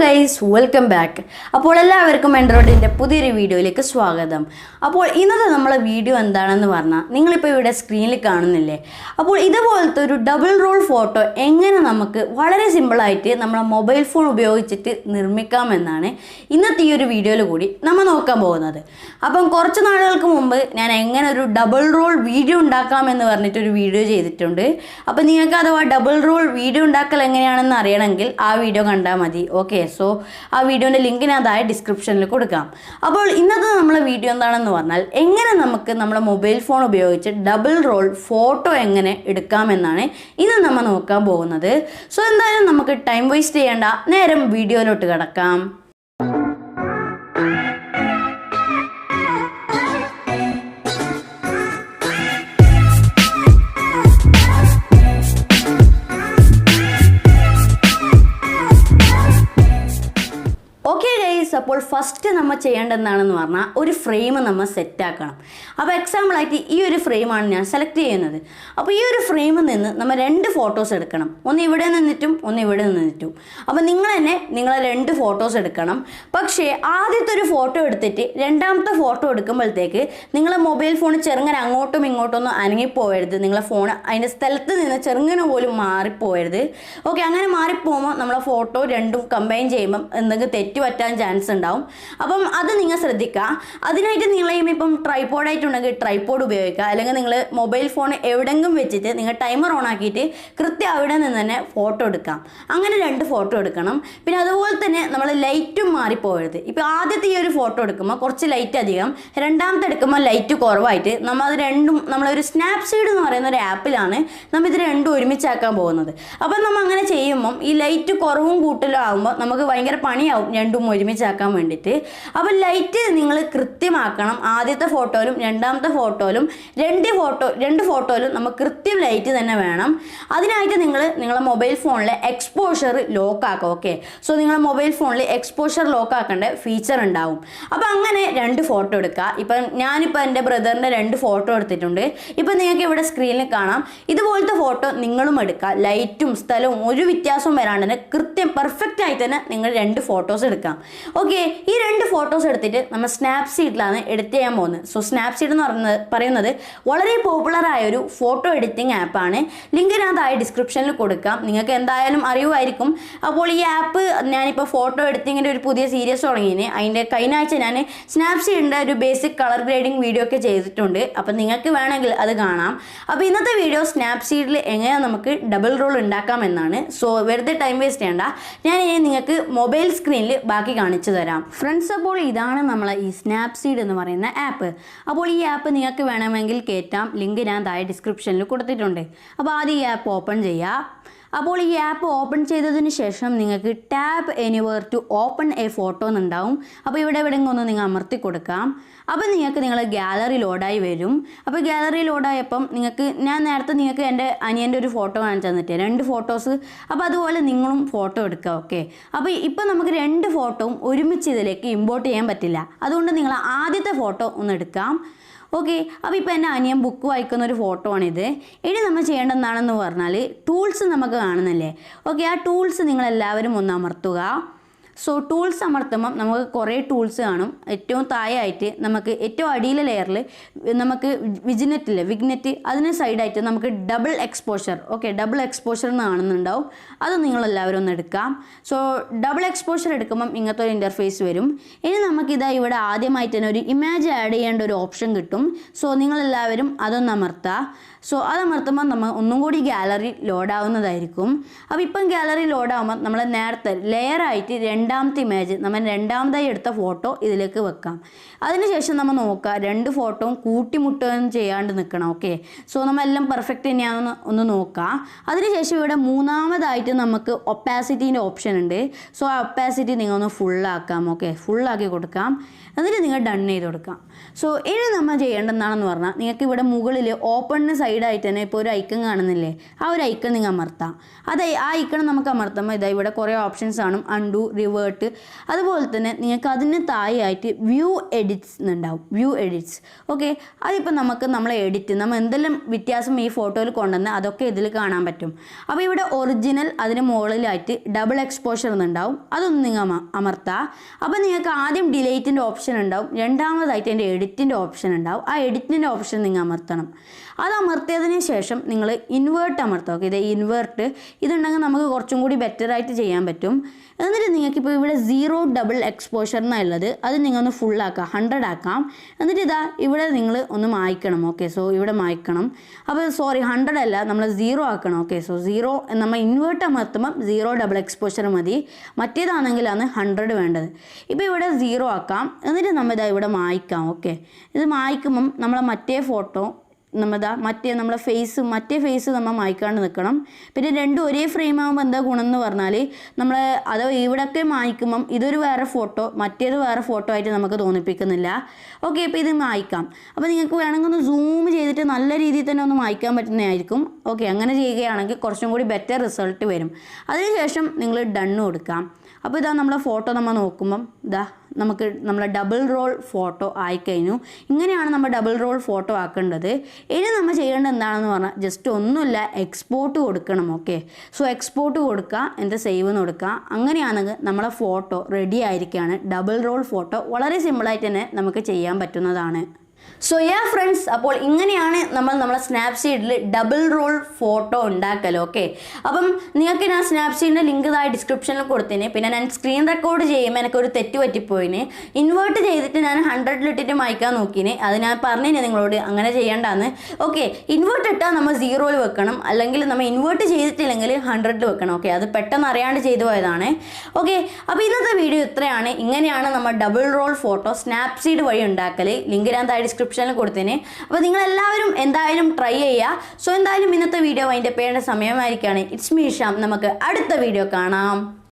guys, welcome back. അപ്പോൾ എല്ലാവർക്കും DROIDന്റെ പുതിയൊരു വീഡിയോയിലേക്ക് സ്വാഗതം. അപ്പോൾ ഇന്നത്തെ നമ്മുടെ വീഡിയോ എന്താണെന്ന് പറഞ്ഞാൽ നിങ്ങൾ ഇപ്പോൾ ഇവിടെ സ്ക്രീനിൽ കാണുന്നില്ലേ? അപ്പോൾ ഇതുപോലത്തെ ഒരു ഡബിൾ റോൾ ഫോട്ടോ എങ്ങനെ നമുക്ക് വളരെ സിമ്പിൾ ആയിട്ട് നമ്മുടെ മൊബൈൽ ഫോൺ ഉപയോഗിച്ചിട്ട് നിർമ്മിക്കാമെന്നാണ് ഇന്നത്തെ ഈ ഒരു വീഡിയോയിൽ കൂടി നമ്മൾ നോക്കാൻ പോകുന്നത്. അപ്പം കുറച്ച് നാളുകൾക്ക് മുമ്പ് ഞാൻ എങ്ങനെ ഒരു ഡബിൾ റോൾ വീഡിയോ ഉണ്ടാക്കാമെന്ന് പറഞ്ഞിട്ട് ഒരു വീഡിയോ ചെയ്തിട്ടുണ്ട്. അപ്പോൾ നിങ്ങൾക്ക് അഥവാ ഡബിൾ റോൾ വീഡിയോ ഉണ്ടാക്കൽ എങ്ങനെയാണെന്ന് അറിയണമെങ്കിൽ ആ വീഡിയോ കണ്ടാൽ മതി. ഓക്കെ, സോ ആ വീഡിയോൻ്റെ ലിങ്ക് ഞാൻ താഴെ ഡിസ്ക്രിപ്ഷനിൽ കൊടുക്കാം. അപ്പോൾ ഇന്നത്തെ നമ്മളെ വീഡിയോ എന്താണെന്ന് പറഞ്ഞാൽ എങ്ങനെ നമുക്ക് നമ്മുടെ മൊബൈൽ ഫോൺ ഉപയോഗിച്ച് ഡബിൾ റോൾ ഫോട്ടോ എങ്ങനെ എടുക്കാമെന്നാണ് ഇന്ന് നമ്മൾ നോക്കാൻ പോകുന്നത്. സോ എന്തായാലും നമുക്ക് ടൈം വേസ്റ്റ് ചെയ്യേണ്ട, നേരം വീഡിയോയിലോട്ട് കിടക്കാം. അപ്പോൾ ഫസ്റ്റ് നമ്മൾ ചെയ്യേണ്ടതെന്നാണെന്ന് പറഞ്ഞാൽ ഒരു ഫ്രെയിം നമ്മൾ സെറ്റാക്കണം. അപ്പോൾ എക്സാമ്പിളായിട്ട് ഈ ഒരു ഫ്രെയിമാണ് ഞാൻ സെലക്ട് ചെയ്യുന്നത്. അപ്പോൾ ഈ ഒരു ഫ്രെയിമിൽ നിന്ന് നമ്മൾ രണ്ട് ഫോട്ടോസ് എടുക്കണം. ഒന്ന് ഇവിടെ നിന്നിട്ടും ഒന്ന് ഇവിടെ നിന്നിട്ടും. അപ്പോൾ നിങ്ങൾ തന്നെ നിങ്ങളെ രണ്ട് ഫോട്ടോസ് എടുക്കണം. പക്ഷേ ആദ്യത്തെ ഒരു ഫോട്ടോ എടുത്തിട്ട് രണ്ടാമത്തെ ഫോട്ടോ എടുക്കുമ്പോഴത്തേക്ക് നിങ്ങളെ മൊബൈൽ ഫോൺ ചെറുങ്ങനെ അങ്ങോട്ടും ഇങ്ങോട്ടും ഒന്നും അനങ്ങിപ്പോയരുത്. നിങ്ങളെ ഫോൺ അതിൻ്റെ സ്ഥലത്ത് നിന്ന് ചെറുങ്ങനെ പോലും മാറിപ്പോയരുത്. ഓക്കെ, അങ്ങനെ മാറിപ്പോകുമ്പോൾ നമ്മളെ ഫോട്ടോ രണ്ടും കമ്പൈൻ ചെയ്യുമ്പം എന്തെങ്കിലും തെറ്റ് പറ്റാൻ ചാൻസ് ഉണ്ടാവും. അപ്പം അത് നിങ്ങൾ ശ്രദ്ധിക്കുക. അതിനായിട്ട് നിങ്ങൾ ഇപ്പം ട്രൈപോഡായിട്ടുണ്ടെങ്കിൽ ട്രൈപോഡ് ഉപയോഗിക്കുക. അല്ലെങ്കിൽ നിങ്ങൾ മൊബൈൽ ഫോൺ എവിടെയെങ്കിലും വെച്ചിട്ട് നിങ്ങൾ ടൈമർ ഓൺ ആക്കിയിട്ട് കൃത്യം അവിടെ നിന്ന് തന്നെ ഫോട്ടോ എടുക്കാം. അങ്ങനെ രണ്ട് ഫോട്ടോ എടുക്കണം. പിന്നെ അതുപോലെ തന്നെ നമ്മൾ ലൈറ്റും മാറിപ്പോകരുത്. ഇപ്പോൾ ആദ്യത്തെ ഈ ഒരു ഫോട്ടോ എടുക്കുമ്പോൾ കുറച്ച് ലൈറ്റ് അധികം, രണ്ടാമത്തെ എടുക്കുമ്പോൾ ലൈറ്റ് കുറവായിട്ട് നമ്മളത് രണ്ടും നമ്മളൊരു സ്നാപ്സീഡ് എന്ന് പറയുന്ന ഒരു ആപ്പിലാണ് നമ്മൾ ഇത് രണ്ടും ഒരുമിച്ചാക്കാൻ പോകുന്നത്. അപ്പം നമ്മൾ അങ്ങനെ ചെയ്യുമ്പം ഈ ലൈറ്റ് കുറവും കൂട്ടലും ആകുമ്പോൾ നമുക്ക് ഭയങ്കര പണിയാവും രണ്ടും ഒരുമിച്ചാക്കാൻ വേണ്ടിയിട്ട്. അപ്പോൾ ലൈറ്റ് നിങ്ങൾ കൃത്യമാക്കണം. ആദ്യത്തെ ഫോട്ടോയിലും രണ്ടാമത്തെ ഫോട്ടോയിലും രണ്ട് ഫോട്ടോയിലും നമുക്ക് കൃത്യം ലൈറ്റ് തന്നെ വേണം. അതിനായിട്ട് നിങ്ങളെ മൊബൈൽ ഫോണിലെ എക്സ്പോഷർ ലോക്ക് ആക്കുക. ഓക്കെ, സോ നിങ്ങളെ മൊബൈൽ ഫോണിൽ എക്സ്പോഷർ ലോക്ക് ആക്കേണ്ട ഫീച്ചർ ഉണ്ടാവും. അപ്പോൾ അങ്ങനെ രണ്ട് ഫോട്ടോ എടുക്കുക. ഇപ്പം ഞാനിപ്പോൾ എൻ്റെ ബ്രദറിൻ്റെ രണ്ട് ഫോട്ടോ എടുത്തിട്ടുണ്ട്. ഇപ്പം നിങ്ങൾക്ക് ഇവിടെ സ്ക്രീനിൽ കാണാം. ഇതുപോലത്തെ ഫോട്ടോ നിങ്ങളും എടുക്കുക. ലൈറ്റും സ്ഥലവും ഒരു വ്യത്യാസവും വരാണ്ട് തന്നെ കൃത്യം പെർഫെക്റ്റ് ആയിട്ട് തന്നെ നിങ്ങൾ രണ്ട് ഫോട്ടോസ് എടുക്കാം. ഓക്കെ, ഈ രണ്ട് ഫോട്ടോസ് എടുത്തിട്ട് നമ്മൾ സ്നാപ്സീഡിലാണ് എഡിറ്റ് ചെയ്യാൻ പോകുന്നത്. സോ സ്നാപ്സീഡ് എന്ന് പറയുന്നത് വളരെ പോപ്പുലറായ ഒരു ഫോട്ടോ എഡിറ്റിംഗ് ആപ്പാണ്. ലിങ്ക് ഞാൻ താഴെ ഡിസ്ക്രിപ്ഷനിൽ കൊടുക്കാം. നിങ്ങൾക്ക് എന്തായാലും അറിയുമായിരിക്കും. അപ്പോൾ ഈ ആപ്പ് ഞാനിപ്പോൾ ഫോട്ടോ എഡിറ്റിങ്ങിൻ്റെ ഒരു പുതിയ സീരീസ് തുടങ്ങിയതിന് അതിൻ്റെ കഴിഞ്ഞ ആഴ്ച ഞാൻ സ്നാപ്സീഡിൻ്റെ ഒരു ബേസിക് കളർ ഗ്രേഡിംഗ് വീഡിയോ ഒക്കെ ചെയ്തിട്ടുണ്ട്. അപ്പോൾ നിങ്ങൾക്ക് വേണമെങ്കിൽ അത് കാണാം. അപ്പോൾ ഇന്നത്തെ വീഡിയോ സ്നാപ്സീഡിൽ എങ്ങനെ നമുക്ക് ഡബിൾ റോൾ ഉണ്ടാക്കാമെന്നാണ്. സോ വെറുതെ ടൈം വേസ്റ്റ് ചെയ്യേണ്ട, ഞാൻ ഇനി നിങ്ങൾക്ക് മൊബൈൽ സ്ക്രീനിൽ ബാക്കി കാണിച്ചു തരാം. ഫ്രണ്ട്സ്, അപ്പോൾ ഇതാണ് നമ്മളെ ഈ സ്നാപ്സീഡ് എന്ന് പറയുന്ന ആപ്പ്. അപ്പോൾ ഈ ആപ്പ് നിങ്ങൾക്ക് വേണമെങ്കിൽ കയറ്റാം. ലിങ്ക് ഞാൻ താഴെ ഡിസ്ക്രിപ്ഷനിൽ കൊടുത്തിട്ടുണ്ട്. അപ്പോൾ ആദ്യം ഈ ആപ്പ് ഓപ്പൺ ചെയ്യുക. അപ്പോൾ ഈ ആപ്പ് ഓപ്പൺ ചെയ്തതിന് ശേഷം നിങ്ങൾക്ക് tap anywhere to open a photo എന്നുണ്ടാവും. അപ്പോൾ ഇവിടെ എവിടെയെങ്കിലും ഒന്ന് നിങ്ങൾ അമർത്തി കൊടുക്കാം. അപ്പോൾ നിങ്ങളെ ഗാലറി ലോഡായി വരും. അപ്പോൾ ഗാലറി ലോഡായപ്പം ഞാൻ നേരത്തെ നിങ്ങൾക്ക് എൻ്റെ അനിയൻ്റെ ഒരു ഫോട്ടോ കാണിച്ചു തന്നിട്ടേ രണ്ട് ഫോട്ടോസ്. അപ്പോൾ അതുപോലെ നിങ്ങളും ഫോട്ടോ എടുക്കുക. ഓക്കെ, അപ്പോൾ ഇപ്പോൾ നമുക്ക് രണ്ട് ഫോട്ടോയും ഒരുമിച്ച് ഇതിലേക്ക് ഇമ്പോർട്ട് ചെയ്യാൻ പറ്റില്ല. അതുകൊണ്ട് നിങ്ങൾ ആദ്യത്തെ ഫോട്ടോ ഒന്ന് എടുക്കാം. ഓക്കെ, അപ്പോൾ ഇപ്പോൾ എൻ്റെ അനിയൻ ബുക്ക് വായിക്കുന്ന ഒരു ഫോട്ടോ ആണിത്. ഇനി നമ്മൾ ചെയ്യേണ്ടത് എന്താണെന്ന് പറഞ്ഞാൽ ടൂൾസ് നമുക്ക് കാണുന്നില്ലേ? ഓക്കെ, ആ ടൂൾസ് നിങ്ങളെല്ലാവരും ഒന്ന് അമർത്തുക. സോ ടൂൾസ് അമർത്തുമ്പം നമുക്ക് കുറേ ടൂൾസ് കാണും. ഏറ്റവും താഴെയായിട്ട് നമുക്ക് ഏറ്റവും അടിയിലെ ലെയറിൽ നമുക്ക് വിഗ്നെറ്റ് അതിന് സൈഡായിട്ട് നമുക്ക് double exposure. Okay, double exposure എന്ന് കാണുന്നുണ്ടാവും. അത് നിങ്ങളെല്ലാവരും ഒന്ന് എടുക്കാം. സോ ഡബിൾ എക്സ്പോഷർ എടുക്കുമ്പം ഇങ്ങനത്തെ ഒരു ഇൻ്റർഫേസ് വരും. ഇനി നമുക്കിതാ ഇവിടെ ആദ്യമായിട്ട് തന്നെ ഒരു ഇമേജ് ആഡ് ചെയ്യേണ്ട ഒരു ഓപ്ഷൻ കിട്ടും. സോ നിങ്ങളെല്ലാവരും അതൊന്ന് അമർത്തുക. സോ അതമർത്തുമ്പോൾ നമ്മൾ ഒന്നും കൂടി ഗാലറി ലോഡാവുന്നതായിരിക്കും. അപ്പോൾ ഇപ്പം ഗാലറി ലോഡാകുമ്പോൾ നമ്മൾ നേരത്തെ ലെയറായിട്ട് രണ്ടാമത്തെ ഇമേജ് നമ്മൾ രണ്ടാമതായി എടുത്ത ഫോട്ടോ ഇതിലേക്ക് വെക്കാം. അതിനുശേഷം നമ്മൾ നോക്കുക രണ്ട് ഫോട്ടോയും കൂട്ടിമുട്ടുകയും ചെയ്യാണ്ട് നിൽക്കണം. ഓക്കെ, സോ നമ്മളെല്ലാം പെർഫെക്റ്റ് തന്നെയാണെന്ന് ഒന്ന് നോക്കുക. അതിനുശേഷം ഇവിടെ മൂന്നാമതായിട്ട് നമുക്ക് ഒപ്പാസിറ്റീൻ്റെ ഓപ്ഷൻ ഉണ്ട്. സോ ആ ഒപ്പാസിറ്റി നിങ്ങളൊന്ന് ഫുള്ളാക്കാം. ഓക്കെ, ഫുള്ളാക്കി കൊടുക്കാം. എന്നിട്ട് നിങ്ങൾ ഡൺ ചെയ്ത് കൊടുക്കാം. സോ ഇനി നമ്മൾ ചെയ്യേണ്ടതെന്നാണെന്ന് പറഞ്ഞാൽ നിങ്ങൾക്ക് ഇവിടെ മുകളിൽ ഓപ്പണിന് സൈഡായിട്ട് തന്നെ ഇപ്പോൾ ഒരു ഐക്കൺ കാണുന്നില്ലേ? ആ ഒരു ഐക്കൺ നിങ്ങൾ അമർത്താം. ആ ഐക്കൺ നമുക്ക് അമർത്തുമ്പോൾ ഇതാ ഇവിടെ കുറേ ഓപ്ഷൻസ് കാണും. അൺഡു, വേർട്ട്, അതുപോലെ തന്നെ നിങ്ങൾക്ക് അതിന് താഴെയായിട്ട് വ്യൂ എഡിറ്റ്സ് എന്നുണ്ടാവും. View edits. ഓക്കെ, അതിപ്പോൾ നമ്മളെ എഡിറ്റ് നമ്മൾ എന്തെല്ലാം വ്യത്യാസം ഈ ഫോട്ടോയിൽ കൊണ്ടുവന്ന് അതൊക്കെ ഇതിൽ കാണാൻ പറ്റും. അപ്പോൾ ഇവിടെ ഒറിജിനൽ, അതിന് മുകളിലായിട്ട് ഡബിൾ എക്സ്പോഷർ എന്നുണ്ടാവും. അതൊന്ന് നിങ്ങൾ അമർത്തുക. അപ്പോൾ നിങ്ങൾക്ക് ആദ്യം ഡിലേറ്റിൻ്റെ ഓപ്ഷൻ ഉണ്ടാവും, രണ്ടാമതായിട്ട് എൻ്റെ എഡിറ്റിൻ്റെ ഓപ്ഷൻ ഉണ്ടാവും. ആ എഡിറ്റിൻ്റെ ഓപ്ഷൻ നിങ്ങൾ അമർത്തണം. അത് അമർത്തിയതിന് ശേഷം നിങ്ങൾ ഇൻവേർട്ട് അമർത്തുക. ഓക്കെ, ഇത് ഇൻവേർട്ട് ഇതുണ്ടെങ്കിൽ നമുക്ക് കുറച്ചും കൂടി ബെറ്ററായിട്ട് ചെയ്യാൻ പറ്റും. എന്നിട്ട് നിങ്ങൾക്കിപ്പോൾ ഇവിടെ 0 ഡബിൾ എക്സ്പോഷർ എന്നുള്ളത് അത് നിങ്ങളൊന്ന് ഫുള്ളാക്കാം, 100 ആക്കാം. എന്നിട്ട് ഇതാ ഇവിടെ നിങ്ങൾ ഒന്ന് മായ്ക്കണം. ഓക്കെ, സോ ഇവിടെ മായ്ക്കണം. അപ്പോൾ 100 അല്ല, നമ്മൾ 0 ആക്കണം. ഓക്കെ, സോ 0 നമ്മൾ ഇൻവേർട്ട് അമർത്തുമ്പം 0 ഡബിൾ എക്സ്പോഷർ മതി. മറ്റേതാണെങ്കിലാണ് 100 വേണ്ടത്. ഇപ്പോൾ ഇവിടെ 0 ആക്കാം. എന്നിട്ട് നമ്മൾ ഇതാ ഇവിടെ മായ്ക്കാം. ഓക്കെ, ഇത് മായ്ക്കുമ്പം നമ്മളെ മറ്റേ ഫോട്ടോ നമ്മളെ മറ്റേ ഫേസ് നമ്മൾ മായ്ക്കാണ്ട് നിൽക്കണം. പിന്നെ രണ്ടും ഒരേ ഫ്രെയിം ആകുമ്പോൾ എന്താ ഗുണം എന്ന് പറഞ്ഞാൽ അത് ഇവിടെയൊക്കെ മായ്ക്കുമ്പം ഇതൊരു വേറെ ഫോട്ടോ, മറ്റേത് വേറെ ഫോട്ടോ ആയിട്ട് നമുക്ക് തോന്നിപ്പിക്കുന്നില്ല. ഓക്കെ, ഇപ്പോൾ ഇത് മായ്ക്കാം. അപ്പോൾ നിങ്ങൾക്ക് വേണമെങ്കിൽ ഒന്ന് സൂം ചെയ്തിട്ട് നല്ല രീതിയിൽ തന്നെ ഒന്ന് മായ്ക്കാൻ പറ്റുന്നതായിരിക്കും. ഓക്കെ, അങ്ങനെ ചെയ്യുകയാണെങ്കിൽ കുറച്ചും കൂടി ബെറ്റർ റിസൾട്ട് വരും. അതിനുശേഷം നിങ്ങൾ ഡണ്ണ് കൊടുക്കാം. അപ്പോൾ ഇതാ നമ്മളെ ഫോട്ടോ നമ്മൾ നോക്കുമ്പം നമ്മളെ ഡബിൾ റോൾ ഫോട്ടോ ആയിക്കഴിഞ്ഞു. ഇങ്ങനെയാണ് നമ്മൾ ഡബിൾ റോൾ ഫോട്ടോ ആക്കേണ്ടത്. ഇനി നമ്മൾ ചെയ്യേണ്ടത് എന്താണെന്ന് പറഞ്ഞാൽ ജസ്റ്റ് ഒന്നുമില്ല, എക്സ്പോർട്ട് കൊടുക്കണം. ഓക്കെ, സോ എക്സ്പോർട്ട് കൊടുക്കുക, എന്നിട്ട് സേവ് എന്ന് കൊടുക്കുക. അങ്ങനെയാണെങ്കിൽ നമ്മളെ ഫോട്ടോ റെഡി ആയിരിക്കുകയാണ്. ഡബിൾ റോൾ ഫോട്ടോ വളരെ സിമ്പിളായിട്ട് തന്നെ നമുക്ക് ചെയ്യാൻ പറ്റുന്നതാണ്. സോ ഫ്രണ്ട്സ്, അപ്പോൾ ഇങ്ങനെയാണ് നമ്മളെ സ്നാപ്സീഡിൽ ഡബിൾ റോൾ ഫോട്ടോ ഉണ്ടാക്കൽ. ഓക്കെ, അപ്പം നിങ്ങൾക്ക് ഞാൻ സ്നാപ്സീഡിൻ്റെ ലിങ്ക് ഇതായി ഡിസ്ക്രിപ്ഷനിൽ കൊടുത്തിന്. പിന്നെ ഞാൻ സ്ക്രീൻ റെക്കോർഡ് ചെയ്യുമ്പോൾ എനിക്കൊരു തെറ്റ് പറ്റിപ്പോയിന്. ഇൻവേർട്ട് ചെയ്തിട്ട് ഞാൻ 100 ഇട്ടിട്ട് മായ്ക്കാൻ നോക്കിന്. അത് ഞാൻ പറഞ്ഞിന് നിങ്ങളോട് അങ്ങനെ ചെയ്യേണ്ടെന്ന്. ഓക്കെ, ഇൻവേർട്ട് ഇട്ടാൽ നമ്മൾ 0 വെക്കണം, അല്ലെങ്കിൽ നമ്മൾ ഇൻവേർട്ട് ചെയ്തിട്ടില്ലെങ്കിൽ 100 വെക്കണം. ഓക്കെ, അത് പെട്ടെന്ന് അറിയാണ്ട് ചെയ്തു പോയതാണ്. ഓക്കെ, അപ്പോൾ ഇന്നത്തെ വീഡിയോ ഇത്രയാണ്. ഇങ്ങനെയാണ് നമ്മൾ ഡബിൾ റോൾ ഫോട്ടോ സ്നാപ്സീഡ് വഴി ഉണ്ടാക്കൽ. ലിങ്ക് ഞാൻ ഡിസ്ക്രിപ്ഷനിൽ കൊടുത്തേനെ. അപ്പോൾ നിങ്ങളെല്ലാവരും എന്തായാലും ട്രൈ ചെയ്യുക. സോ എന്തായാലും ഇന്നത്തെ വീഡിയോ അതിൻ്റെ പേരുടെ സമയമായിരിക്കുകയാണ്. It's me sham. നമുക്ക് അടുത്ത വീഡിയോ കാണാം.